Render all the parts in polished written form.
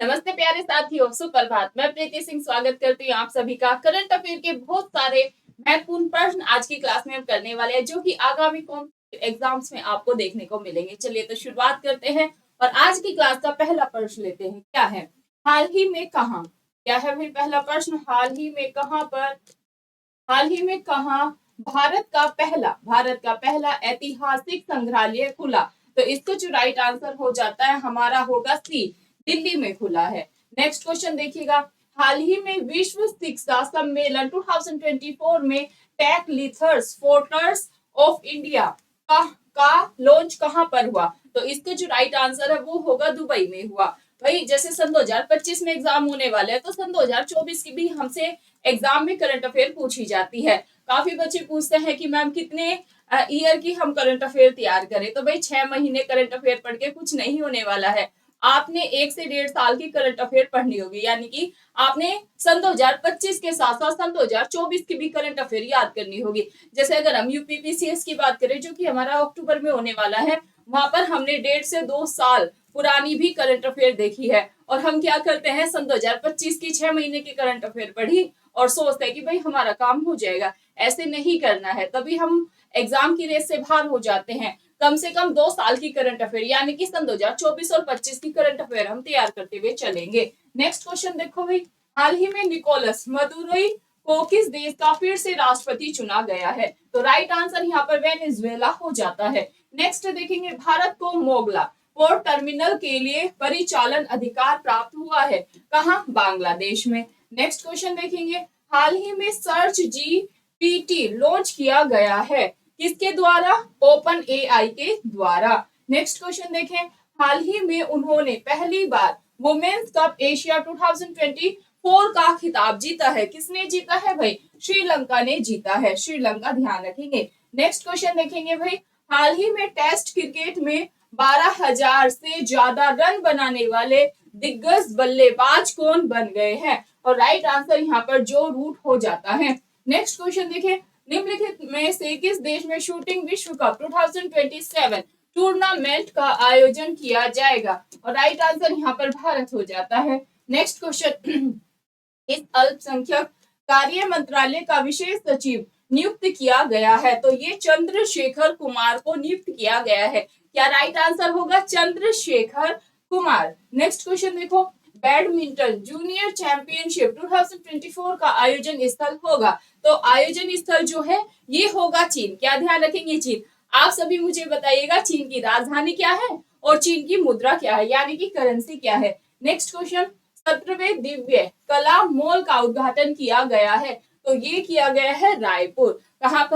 नमस्ते प्यारे साथियों, सुप्रभात। मैं प्रीति सिंह स्वागत करती हूँ आप सभी का। करंट अफेयर के बहुत सारे महत्वपूर्ण प्रश्न आज की क्लास में हम करने वाले हैं, जो कि आगामी कॉम्पिटिटिव एग्जाम्स में आपको देखने को मिलेंगे। चलिए तो शुरुआत करते हैं और आज की क्लास का पहला प्रश्न लेते हैं। क्या है? हाल ही में कहाँ? क्या है भाई पहला प्रश्न? हाल ही में कहाँ पर, हाल ही में कहाँ भारत का पहला ऐतिहासिक संग्रहालय खुला? तो इसका जो राइट आंसर हो जाता है हमारा होगा सी, दिल्ली में खुला है। नेक्स्ट क्वेश्चन देखिएगा। हाल ही में विश्व शिक्षा सम्मेलन 2024 में टेक लीथर्स फोर्टर्स ऑफ इंडिया का लॉन्च कहाँ पर हुआ? तो इसका जो राइट आंसर है वो होगा दुबई में हुआ। भाई जैसे सन 2025 में एग्जाम होने वाले हैं, तो सन 2024 की भी हमसे एग्जाम में करंट अफेयर पूछी जाती है। काफी बच्चे पूछते हैं कि मैम कितने ईयर की हम करंट अफेयर तैयार करें? तो भाई 6 महीने करंट अफेयर पढ़ के कुछ नहीं होने वाला है। आपने 1 से 1.5 साल की करंट अफेयर पढ़नी होगी, यानी कि आपने सन 2025 के साथ साथ सन 2024 की भी करंट अफेयर याद करनी होगी। जैसे अगर हम यूपीपीसीएस की बात करें, जो कि हमारा अक्टूबर में होने वाला है, वहां पर हमने 1.5 से 2 साल पुरानी भी करंट अफेयर देखी है। और हम क्या करते हैं, सन 2025 की 6 महीने की करंट अफेयर पढ़ी और सोचते हैं कि भाई हमारा काम हो जाएगा। ऐसे नहीं करना है, तभी हम एग्जाम की रेस से बाहर हो जाते हैं। कम से कम 2 साल की करंट अफेयर, यानी कि सन 2024 और 25 की करंट अफेयर हम तैयार करते हुए चलेंगे। नेक्स्ट क्वेश्चन देखो भाई। हाल ही में निकोलस मदुरोई को किस देश का फिर से राष्ट्रपति चुना गया है? तो राइट आंसर यहाँ पर वेनेजुएला हो जाता है। नेक्स्ट देखेंगे, भारत को मोगला पोर्ट टर्मिनल के लिए परिचालन अधिकार प्राप्त हुआ है कहाँ? बांग्लादेश में। नेक्स्ट क्वेश्चन देखेंगे। हाल ही में सर्च जीपीटी लॉन्च किया गया है, किसके द्वारा? ओपन एआई के द्वारा। नेक्स्ट क्वेश्चन देखें। हाल ही में उन्होंने पहली बार वुमेन्स कप एशिया 2024 का खिताब जीता है। किसने जीता है भाई? श्रीलंका ने जीता है। श्रीलंका, ध्यान रखेंगे। नेक्स्ट क्वेश्चन देखेंगे भाई। हाल ही में टेस्ट क्रिकेट में 12,000 से ज्यादा रन बनाने वाले दिग्गज बल्लेबाज कौन बन गए हैं? और राइट आंसर यहाँ पर जो रूट हो जाता है। नेक्स्ट क्वेश्चन देखें। निम्नलिखित में से किस देश में शूटिंग विश्व कप 2027 टूर्नामेंट का आयोजन किया जाएगा? और राइट आंसर यहाँ पर भारत हो जाता है। Next question. इस अल्पसंख्यक कार्य मंत्रालय का विशेष सचिव नियुक्त किया गया है, तो ये चंद्रशेखर कुमार को नियुक्त किया गया है। क्या राइट आंसर होगा? चंद्रशेखर कुमार। नेक्स्ट क्वेश्चन देखो। बैडमिंटन जूनियर चैंपियनशिप 2024 का आयोजन स्थल होगा, तो आयोजन स्थल जो है ये होगा चीन। क्या ध्यान रखेंगे? चीन। आप सभी मुझे बताइएगा चीन की राजधानी क्या है और चीन की मुद्रा क्या है, यानी कि करेंसी क्या है। Next question. 17वें दिव्य कला मॉल का उद्घाटन किया गया है, तो ये किया गया है रायपुर। कहाँ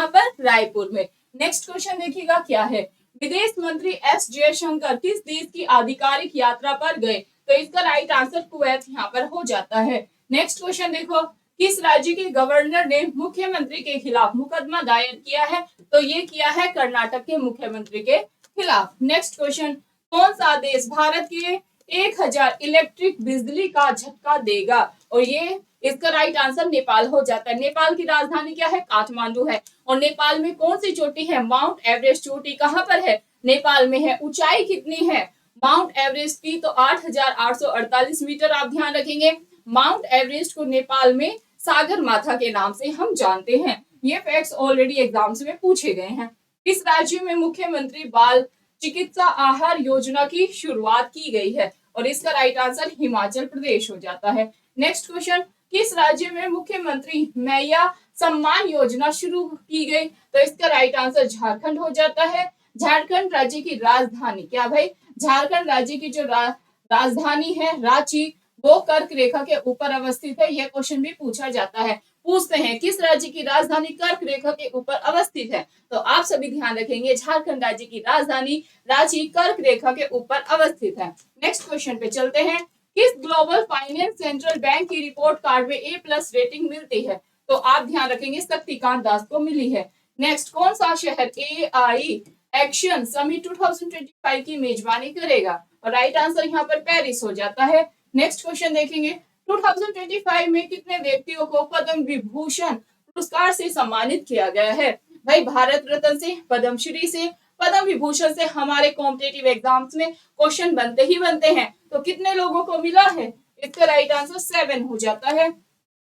पर? रायपुर में। नेक्स्ट क्वेश्चन देखिएगा क्या है। विदेश मंत्री एस जयशंकर किस देश की आधिकारिक यात्रा पर गए? तो इसका राइट आंसर कुवैत यहाँ पर हो जाता है। नेक्स्ट क्वेश्चन देखो। किस राज्य के गवर्नर ने मुख्यमंत्री के खिलाफ मुकदमा दायर किया है? तो ये किया है कर्नाटक के मुख्यमंत्री के खिलाफ। Next question. कौन सा देश भारत के 1,000 इलेक्ट्रिक बिजली का झटका देगा? और ये इसका राइट आंसर नेपाल हो जाता है। नेपाल की राजधानी क्या है? काठमांडू है। और नेपाल में कौन सी चोटी है? माउंट एवरेस्ट चोटी कहाँ पर है? नेपाल में है। ऊंचाई कितनी है माउंट एवरेस्ट की? तो 8,848 मीटर। आप ध्यान रखेंगे, माउंट एवरेस्ट को नेपाल में सागर माथा के नाम से हम जानते हैं। ये फैक्ट्स ऑलरेडी एग्जाम्स में पूछे गए हैं। किस राज्य में मुख्यमंत्री बाल चिकित्सा आहार योजना की शुरुआत की गई है? और इसका राइट आंसर हिमाचल प्रदेश हो जाता है। Next question. किस राज्य में मुख्यमंत्री मैया सम्मान योजना शुरू की गई? तो इसका राइट आंसर झारखंड हो जाता है। झारखंड राज्य की राजधानी क्या भाई? झारखंड राज्य की जो राजधानी है रांची, वो कर्क रेखा के ऊपर अवस्थित है। यह क्वेश्चन भी पूछा जाता है। पूछते हैं किस राज्य की राजधानी कर्क रेखा के ऊपर अवस्थित है? तो आप सभी ध्यान रखेंगे, झारखंड राज्य की राजधानी रांची कर्क रेखा के ऊपर अवस्थित है। नेक्स्ट क्वेश्चन पे चलते हैं। किस ग्लोबल फाइनेंस सेंट्रल बैंक की रिपोर्ट कार्ड में A+ रेटिंग मिलती है? तो आप ध्यान रखेंगे शक्तिकांत दास को मिली है। नेक्स्ट, कौन सा शहर AI एक्शन समिट 2025 की मेजबानी करेगा? और राइट आंसर यहाँ पर पेरिस हो जाता है। नेक्स्ट क्वेश्चन देखेंगे। 2025 में कितने व्यक्तियों को पद्म विभूषण पुरस्कार से सम्मानित किया गया है? भाई भारत रत्न से, पद्मश्री से, पद्म विभूषण से हमारे कॉम्पिटेटिव एग्जाम्स में क्वेश्चन बनते ही बनते हैं। तो कितने लोगों को मिला है? इसका राइट आंसर 7 हो जाता है।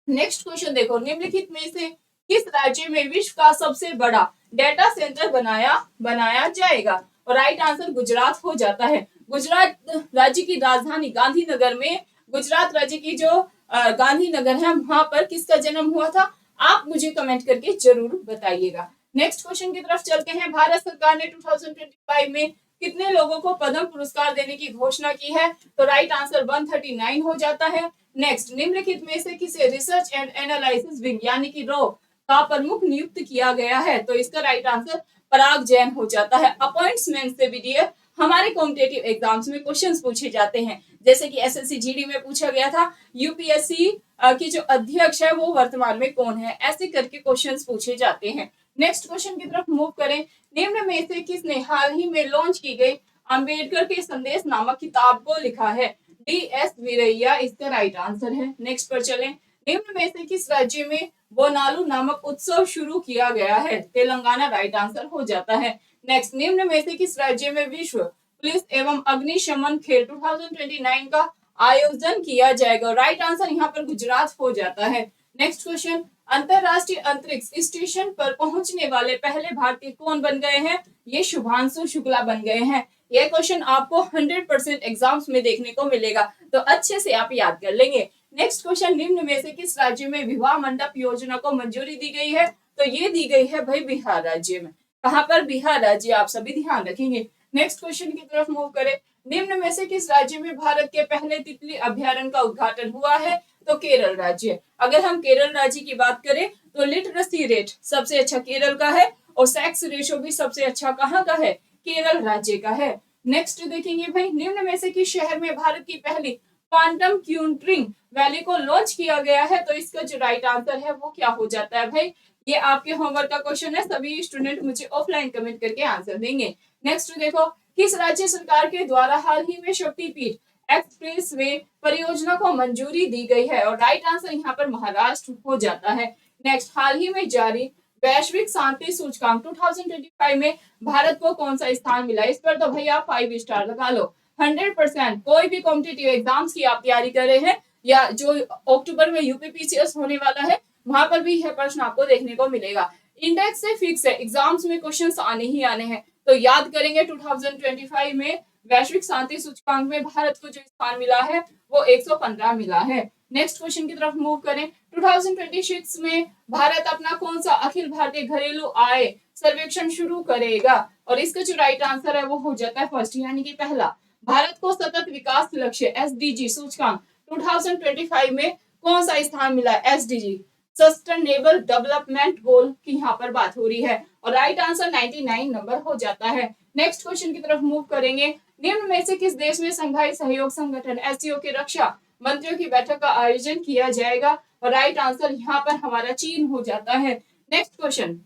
नेक्स्ट क्वेश्चन देखो, निम्नलिखित में से किस राज्य में विश्व का सबसे बड़ा डेटा सेंटर बनाया जाएगा? और राइट आंसर गुजरात हो जाता है। गुजरात राज्य की राजधानी गांधीनगर में, गुजरात राज्य की जो गांधीनगर है, वहां पर किसका जन्म हुआ था? आप मुझे कमेंट करके जरूर बताइएगा। नेक्स्ट क्वेश्चन की तरफ चलते हैं। भारत सरकार ने 2025 में कितने लोगों को पद्म पुरस्कार देने की घोषणा की है? तो राइट आंसर 139 हो जाता है। नेक्स्ट, निम्नलिखित में से किसे रिसर्च एंड एनालिसिस विंग यानी कि रॉ का प्रमुख नियुक्त किया गया है? तो इसका राइट आंसर पराग जैन हो जाता है। अपॉइंटमेंट से भी हमारे कॉम्पिटेटिव एग्जाम्स में क्वेश्चंस पूछे जाते हैं, जैसे कि एसएससी जीडी में पूछा गया था यूपीएससी की जो अध्यक्ष है वो वर्तमान में कौन है, ऐसे करके क्वेश्चंस पूछे जाते हैं। नेक्स्ट क्वेश्चन की तरफ मूव करें। निम्न में से किसने हाल ही में लॉन्च की गई अंबेडकर के संदेश नामक किताब को लिखा है? डी.एस. वीरैया इसका राइट आंसर है। नेक्स्ट पर चलें। निम्न में से किस राज्य में बोनालू नामक उत्सव शुरू किया गया है? तेलंगाना राइट आंसर हो जाता है। नेक्स्ट, निम्न में से किस राज्य में विश्व पुलिस एवं अग्निशमन खेल 2029 का आयोजन किया जाएगा? राइट आंसर यहाँ पर गुजरात हो जाता है। नेक्स्ट क्वेश्चन, अंतरराष्ट्रीय अंतरिक्ष स्टेशन पर पहुंचने वाले पहले भारतीय कौन बन गए हैं? ये शुभांशु शुक्ला बन गए हैं। यह क्वेश्चन आपको 100% एग्जाम्स में देखने को मिलेगा, तो अच्छे से आप याद कर लेंगे। नेक्स्ट क्वेश्चन, निम्न में से किस राज्य में विवाह मंडप योजना को मंजूरी दी गई है? तो ये दी गई है भाई बिहार राज्य में। कहाँ पर? बिहार राज्य, आप सभी ध्यान रखेंगे। नेक्स्ट क्वेश्चन की तरफ मूव करें। निम्न में से किस राज्य में भारत के पहले तितली अभ्यारण्य का उद्घाटन हुआ है? तो केरल राज्य। अगर हम केरल राज्य की बात करें तो लिटरेसी रेट सबसे अच्छा केरल का है और सेक्स रेशो भी सबसे अच्छा कहाँ का है? केरल राज्य का है। नेक्स्ट देखेंगे भाई, निम्न में से किस शहर में भारत की पहली क्वांटम कंप्यूटिंग वैली को लॉन्च किया गया है? तो इसका जो राइट आंसर है वो क्या हो जाता है भाई? ये आपके होमवर्क का क्वेश्चन है, सभी स्टूडेंट मुझे ऑफलाइन कमेंट करके आंसर देंगे। नेक्स्ट देखो, किस राज्य सरकार के द्वारा हाल ही में शक्तिपीठ एक्सप्रेस वे परियोजना को मंजूरी दी गई है? और राइट आंसर यहाँ पर महाराष्ट्र हो जाता है। नेक्स्ट, हाल ही में जारी वैश्विक शांति सूचकांक 2025 में भारत को कौन सा स्थान मिला? इस पर तो भैया 5 स्टार लगा लो। 100% कोई भी कॉम्पिटिटिव एग्जाम्स की आप तैयारी कर रहे हैं या जो अक्टूबर में यूपीपीसीएस होने वाला है वहां पर भी यह प्रश्न आपको देखने को मिलेगा। इंडेक्स से फिक्स है, एग्जाम्स में क्वेश्चंस आने ही आने हैं, तो याद करेंगे 2025 में वैश्विक शांति सूचकांक में भारत को जो स्थान मिला है वो 115 मिला है। नेक्स्ट क्वेश्चन की तरफ मूव करें। 2026 में भारत अपना कौन सा अखिल भारतीय घरेलू आय सर्वेक्षण शुरू करेगा? और इसका जो राइट आंसर है वो हो जाता है फर्स्ट, यानी कि पहला। भारत को सतत विकास लक्ष्य एसडीजी सूचकांक 2025 में कौन सा स्थान मिला? एसडीजी सस्टेनेबल डेवलपमेंट गोल की यहाँ पर बात हो रही है और राइट आंसर 99 नंबर हो जाता है। नेक्स्ट क्वेश्चन की तरफ मूव करेंगे। निम्न में से किस देश में संघाई सहयोग संगठन एससीओ के रक्षा मंत्रियों की बैठक का आयोजन किया जाएगा? और राइट आंसर यहाँ पर हमारा चीन हो जाता है। नेक्स्ट क्वेश्चन,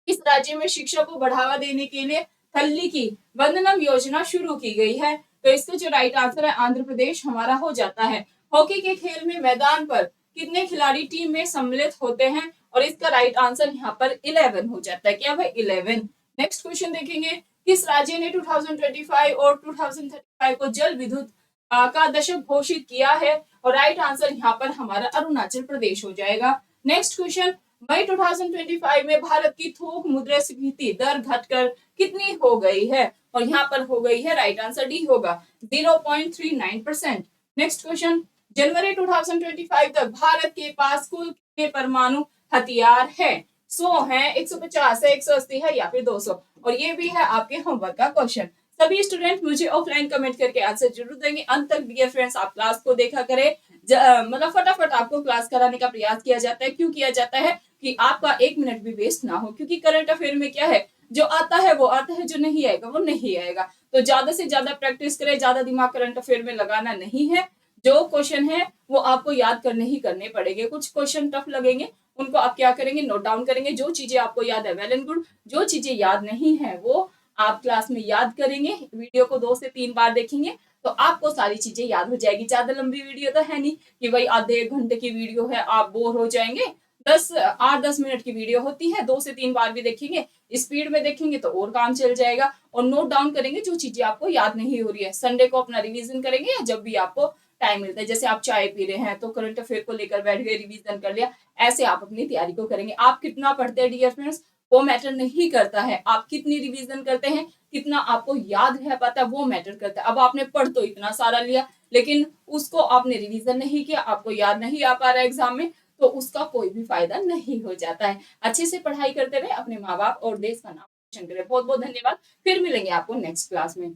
इस राज्य में शिक्षा को बढ़ावा देने के लिए थल्ली की वंदनम योजना शुरू की गई है? तो इसका जो राइट आंसर है आंध्र प्रदेश हमारा हो जाता है। हॉकी के खेल में मैदान पर कितने खिलाड़ी टीम में सम्मिलित होते हैं? और इसका राइट आंसर यहाँ पर 11 हो जाता है। क्या भाई? 11। नेक्स्ट क्वेश्चन देखेंगे। किस राज्य ने 2025 और 2035 को जल विद्युत का दशक घोषित किया है? और राइट आंसर यहाँ पर हमारा अरुणाचल प्रदेश हो जाएगा। नेक्स्ट क्वेश्चन, मई 2025 में भारत की थोक मुद्रास्फीति दर घटकर कितनी हो गई है? और यहाँ पर हो गई है, राइट आंसर डी होगा 0.39%। नेक्स्ट क्वेश्चन, जनवरी 2025 तक भारत के पास कुल कितने परमाणु हथियार है? 100 है, 150 है, 180 है या फिर 200? और ये भी है आपके होमवर्क का क्वेश्चन। सभी स्टूडेंट मुझे ऑफलाइन कमेंट करके आंसर जरूर देंगे। अंत तक डियर फ्रेंड्स आप क्लास को देखा करें, मतलब फटाफट आपको क्लास कराने का प्रयास किया जाता है। क्यों किया जाता है? कि आपका 1 मिनट भी वेस्ट ना हो, क्योंकि करंट अफेयर में क्या है, जो आता है वो आता है, जो नहीं आएगा वो नहीं आएगा। तो ज्यादा से ज्यादा प्रैक्टिस करें, ज्यादा दिमाग करंट अफेयर में लगाना नहीं है। जो क्वेश्चन है वो आपको याद करने ही करने पड़ेंगे। कुछ क्वेश्चन टफ लगेंगे, उनको आप क्या करेंगे, नोट डाउन करेंगे। जो चीजें आपको याद है वेल एंड गुड, जो चीजें याद नहीं है वो आप क्लास में याद करेंगे। वीडियो को 2 से 3 बार देखेंगे तो आपको सारी चीजें याद हो जाएगी। ज्यादा लंबी वीडियो तो है नहीं कि भाई आधे 1 घंटे की वीडियो है आप बोर हो जाएंगे। 8-10 मिनट की वीडियो होती है, 2 से 3 बार भी देखेंगे, स्पीड में देखेंगे तो और काम चल जाएगा। और नोट डाउन करेंगे जो चीजें आपको याद नहीं हो रही है। संडे को अपना रिवीजन करेंगे या जब भी आपको टाइम मिलता है, जैसे आप चाय पी रहे हैं तो करंट अफेयर को लेकर बैठ गए, रिवीजन कर लिया, ऐसे आप अपनी तैयारी को करेंगे। आप कितना पढ़ते हैं डियर फ्रेंड्स, वो मैटर नहीं करता है, आप कितनी रिवीजन करते हैं, कितना आपको याद रह पाता है, वो मैटर करता है। अब आपने पढ़ तो इतना सारा लिया, लेकिन उसको आपने रिवीजन नहीं किया, आपको याद नहीं आ पा रहा है एग्जाम में, तो उसका कोई भी फायदा नहीं हो जाता है। अच्छे से पढ़ाई करते रहे, अपने माँ बाप और देश का नाम रोशन करें। बहुत बहुत धन्यवाद, फिर मिलेंगे आपको नेक्स्ट क्लास में।